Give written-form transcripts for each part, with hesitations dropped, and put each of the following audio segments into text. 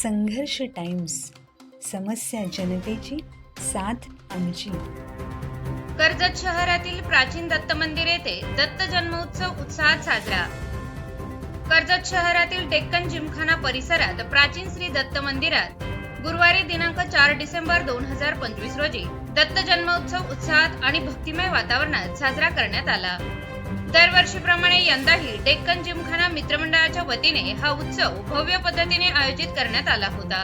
संघर्ष टाइम्स, समस्या जनतेची, साथ आमची. कर्जत शहरातील प्राचीन दत्त मंदिर येथे दत्त जन्मोत्सव उत्साहात साजरा. कर्जत शहरातील डेक्कन जिमखाना परिसरात प्राचीन श्री दत्त मंदिरात गुरुवारी दिनांक 4 डिसेंबर 2025 रोजी दत्त जन्मोत्सव उत्साहात आणि भक्तिमय वातावरणात साजरा करण्यात आला. दरवर्षीप्रमाणे यंदाही डेक्कन जिमखाना मित्रमंडळाच्या वतीने हा उत्सव भव्य पद्धतीने आयोजित करण्यात आला होता.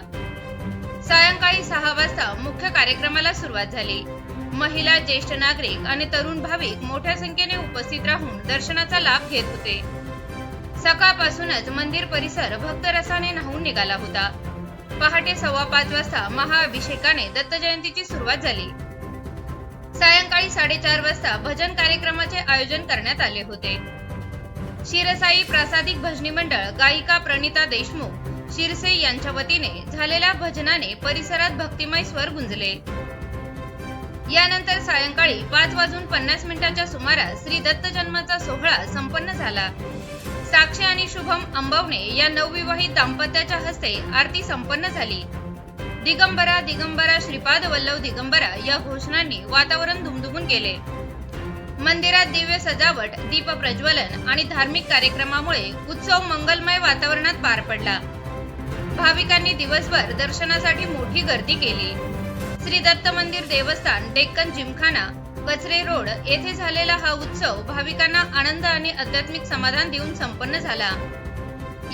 सायंकाळी 6 वाजता मुख्य कार्यक्रमाला सुरुवात झाली. महिला, ज्येष्ठ नागरिक आणि तरुण भाविक मोठ्या संख्येने उपस्थित राहून दर्शनाचा लाभ घेत होते. सकाळपासूनच मंदिर परिसर भक्तरसाने न्हाऊन निघाला होता. पहाटे 5:15 वाजता महाअभिषेकाने दत्त जयंतीची सुरुवात झाली. सायंकाळी 4:30 वाजता भजन कार्यक्रमाचे आयोजन करण्यात आले होते. शिरसाई प्रासादिक भजनी मंडळ, गायिका प्रणिता देशमुख शिरसे यांच्या वतीने झालेल्या भजनाने परिसरात भक्तिमय स्वर गुंजले. यानंतर सायंकाळी 5:50 सुमारास श्री दत्त जन्माचा सोहळा संपन्न झाला. साक्षी आणि शुभम अंबवणे या नवविवाहित दाम्पत्याच्या हस्ते आरती संपन्न झाली. दिगंबरा दिगंबरा श्रीपाद वल्लभ दिगंबरा या घोषणांनी वातावरण दुमदुमून गेले. मंदिरात दिव्य सजावट, दीप प्रज्वलन आणि धार्मिक कार्यक्रमामुळे उत्सव मंगलमय वातावरणात पार पडला. भाविकांनी दिवसभर दर्शनासाठी मोठी गर्दी केली. श्री दत्त मंदिर देवस्थान, डेक्कन जिमखाना, कचरे रोड येथे झालेला हा उत्सव भाविकांना आनंद आणि आध्यात्मिक समाधान देऊन संपन्न झाला.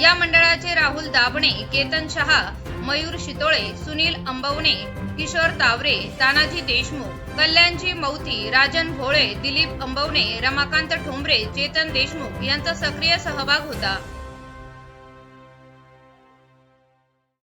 या मंडळाचे राहुल दाभणे, केतन शहा, मयूर शितोळे, सुनील अंबवणे, किशोर तावरे, तानाजी देशमुख, कल्याणजी मौती, राजन भोळे, दिलीप अंबवणे, रमाकांत ठोंबरे, चेतन देशमुख यांचा सक्रिय सहभाग होता.